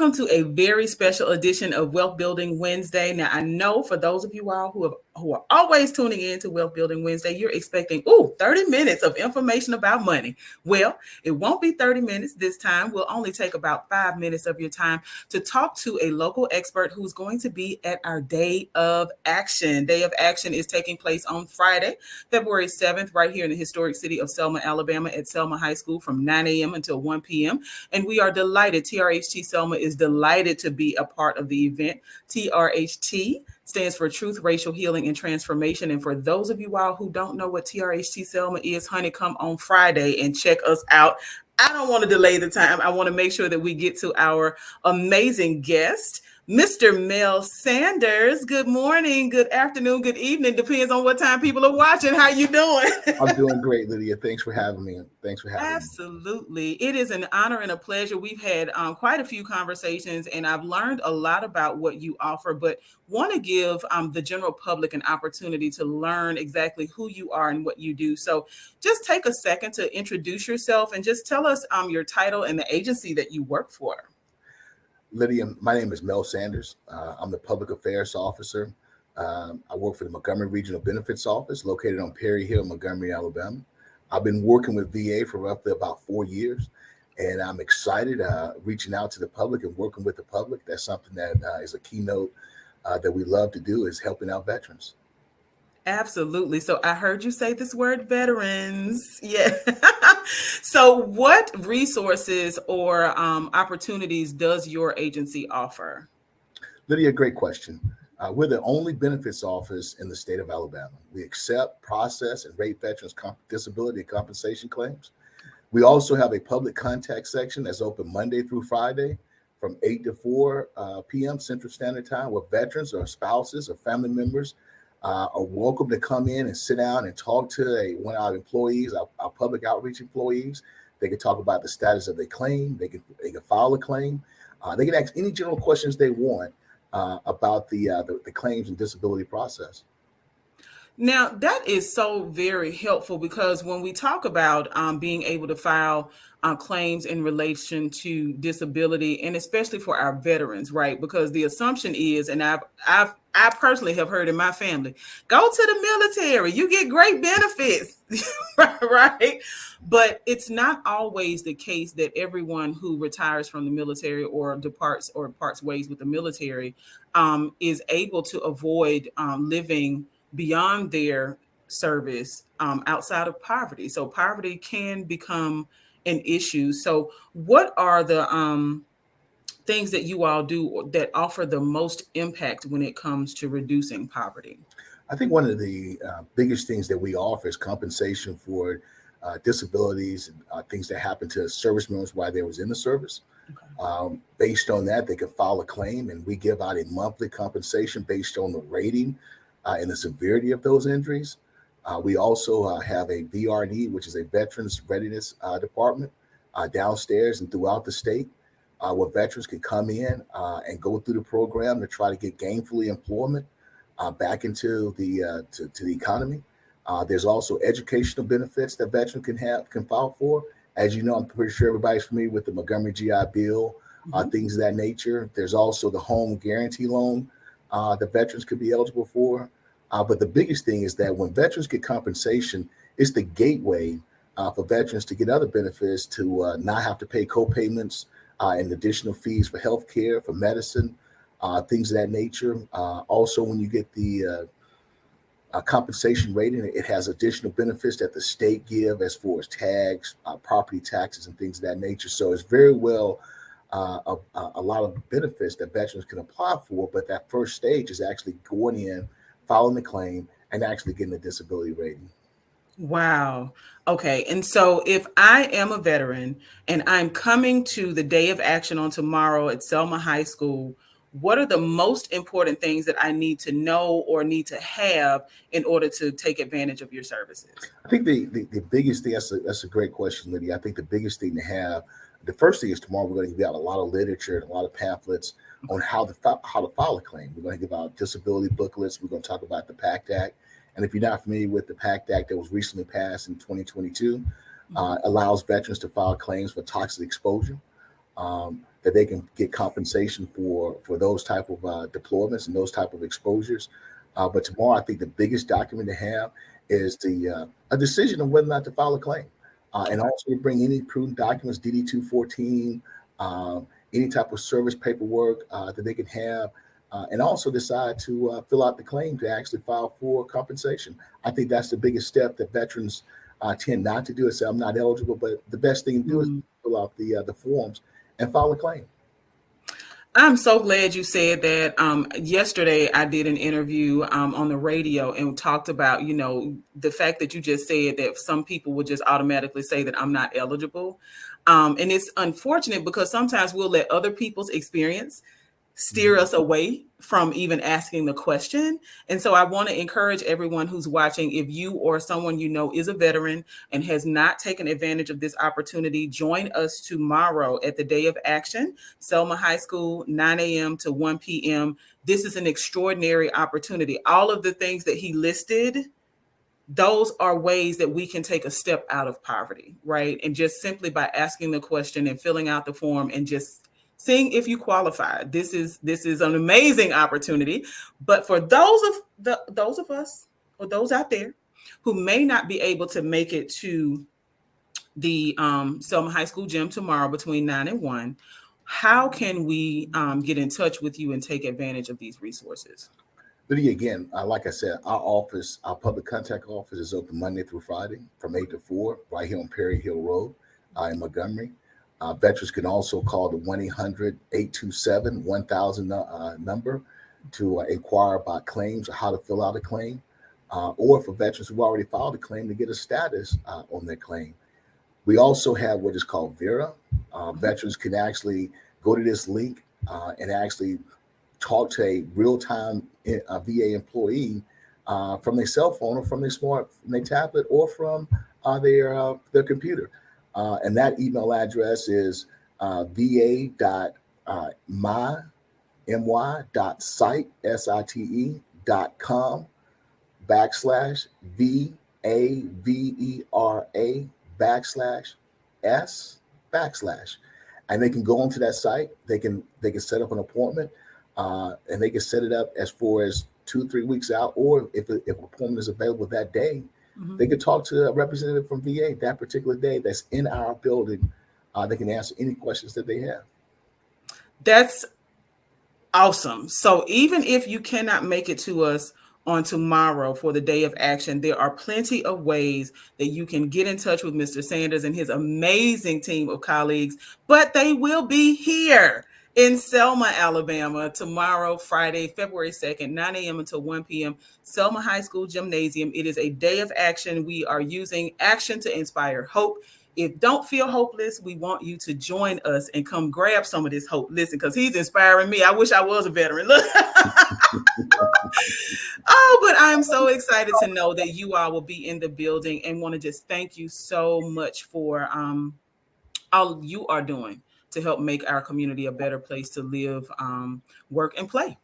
welcome to a very special edition of Wealth Building Wednesday. Now, I know for those of you all who are always tuning in to Wealth Building Wednesday, you're expecting 30 minutes of information about money. Well, it won't be 30 minutes this time. We'll only take about 5 minutes of your time to talk to a local expert who's going to be at our Day of Action. Day of Action is taking place on Friday, February 7th, right here in the historic city of Selma, Alabama, at Selma High School from 9 a.m. until 1 p.m. And we are delighted. TRHT Selma is delighted to be a part of the event. TRHT stands for Truth, Racial Healing, and Transformation. And for those of you all who don't know what TRHT Selma is, honey, come on Friday and check us out. I don't want to delay the time. I want to make sure that we get to our amazing guest, Mr. Mel Sanders. Good morning, good afternoon, good evening. Depends on what time people are watching. How you doing? I'm doing great, Lydia. Thanks for having me. Absolutely. It is an honor and a pleasure. We've had quite a few conversations, and I've learned a lot about what you offer, but want to give the general public an opportunity to learn exactly who you are and what you do. So just take a second to introduce yourself and just tell us your title and the agency that you work for. Lydia, my name is Mel Sanders. I'm the Public Affairs Officer. I work for the Montgomery Regional Benefits Office located on Perry Hill, Montgomery, Alabama. I've been working with VA for roughly about 4 years, and I'm excited reaching out to the public and working with the public. That's something that is a keynote that we love to do, is helping out veterans. Absolutely. So I heard you say this word, veterans. Yeah. So what resources or opportunities does your agency offer? Lydia, great question. We're the only benefits office in the state of Alabama. We accept, process, and rate veterans' disability and compensation claims. We also have a public contact section that's open Monday through Friday from 8 to 4 p.m. Central Standard Time, where veterans or spouses or family members are welcome to come in and sit down and talk to one of our employees, our public outreach employees. They can talk about the status of their claim. They can file a claim. They can ask any general questions they want about the claims and disability process. Now, that is so very helpful, because when we talk about being able to file claims in relation to disability, and especially for our veterans, right? Because the assumption is, and I personally have heard in my family, go to the military, you get great benefits, right? But it's not always the case that everyone who retires from the military or parts ways with the military is able to avoid living beyond their service outside of poverty. So poverty can become an issue. So what are the things that you all do that offer the most impact when it comes to reducing poverty? I think one of the biggest things that we offer is compensation for disabilities and things that happen to service members while they was in the service. Okay. Based on that, they could file a claim, and we give out a monthly compensation based on the rating and the severity of those injuries. We also have a VRD, which is a Veterans Readiness Department downstairs and throughout the state, where veterans can come in and go through the program to try to get gainfully employment back into the to the economy. There's also educational benefits that veterans can file for. As you know, I'm pretty sure everybody's familiar with the Montgomery GI Bill, things of that nature. There's also the home guarantee loan that veterans could be eligible for. But the biggest thing is that when veterans get compensation, it's the gateway for veterans to get other benefits, to not have to pay co-payments and additional fees for health care, for medicine, things of that nature. Also, when you get the compensation rating, it has additional benefits that the state give as far as tags, property taxes, and things of that nature. So it's very well a lot of benefits that veterans can apply for, but that first stage is actually going in, filing the claim, and actually getting a disability rating. Wow. Okay. And so if I am a veteran and I'm coming to the Day of Action on tomorrow at Selma High School, what are the most important things that I need to know or need to have in order to take advantage of your services? I think the biggest thing, that's a great question, Lydia. I think the biggest thing to have, the first thing is tomorrow we're going to give out a lot of literature and a lot of pamphlets on how to file a claim. We're going to give out disability booklets. We're going to talk about the PACT Act. And if you're not familiar with the PACT Act that was recently passed in 2022, allows veterans to file claims for toxic exposure. that they can get compensation for those type of deployments and those type of exposures. But tomorrow, I think the biggest document to have is the a decision on whether or not to file a claim, and also bring any prudent documents, DD 214, any type of service paperwork that they can have, and also decide to fill out the claim to actually file for compensation. I think that's the biggest step that veterans tend not to do. Is say I'm not eligible, but the best thing to do is fill out the forms and file a claim. I'm so glad you said that. Yesterday, I did an interview on the radio and talked about, the fact that you just said that some people would just automatically say that I'm not eligible. And it's unfortunate because sometimes we'll let other people's experience steer us away from even asking the question. And so I want to encourage everyone who's watching, if you or someone you know is a veteran and has not taken advantage of this opportunity, join us tomorrow at the Day of Action, Selma High School, 9 a.m. to 1 p.m. This is an extraordinary opportunity. All of the things that he listed, those are ways that we can take a step out of poverty, right? And just simply by asking the question and filling out the form and just seeing if you qualify. This is an amazing opportunity. But for those of us or those out there who may not be able to make it to the Selma High School gym tomorrow between 9 and 1, how can we get in touch with you and take advantage of these resources? Lydia, again, like I said, our public contact office is open Monday through Friday from 8 to 4, right here on Perry Hill Road in Montgomery. Veterans can also call the 1-800-827-1000 number to inquire about claims or how to fill out a claim, or for veterans who've already filed a claim to get a status on their claim. We also have what is called Vera. Veterans can actually go to this link and actually talk to a real-time VA employee from their cell phone or from from their tablet or from their computer. And that email address is va.my.site, and they can go onto that site. They can set up an appointment, and they can set it up as far as 2-3 weeks out, or if an appointment is available that day, they can talk to a representative from VA that particular day that's in our building. They can answer any questions that they have. That's awesome. So even if you cannot make it to us on tomorrow for the Day of Action, there are plenty of ways that you can get in touch with Mr. Sanders and his amazing team of colleagues, but they will be here in Selma, Alabama, tomorrow, Friday, February 2nd, 9 a.m. until 1 p.m., Selma High School Gymnasium. It is a day of action. We are using action to inspire hope. If don't feel hopeless, we want you to join us and come grab some of this hope. Listen, because he's inspiring me. I wish I was a veteran. Look. Oh, but I'm so excited to know that you all will be in the building, and want to just thank you so much for all you are doing to help make our community a better place to live, work, and play.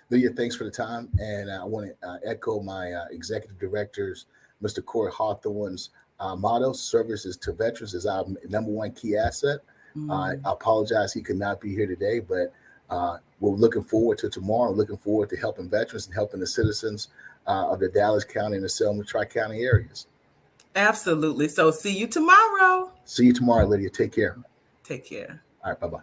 Lydia, thanks for the time. And I want to echo my executive directors, Mr. Corey Hawthorne's motto: services to veterans is our number one key asset. I apologize he could not be here today, but we're looking forward to tomorrow, looking forward to helping veterans and helping the citizens of the Dallas County and the Selma Tri-County areas. Absolutely. So see you tomorrow. See you tomorrow, Lydia. Take care. Take care. All right. Bye-bye.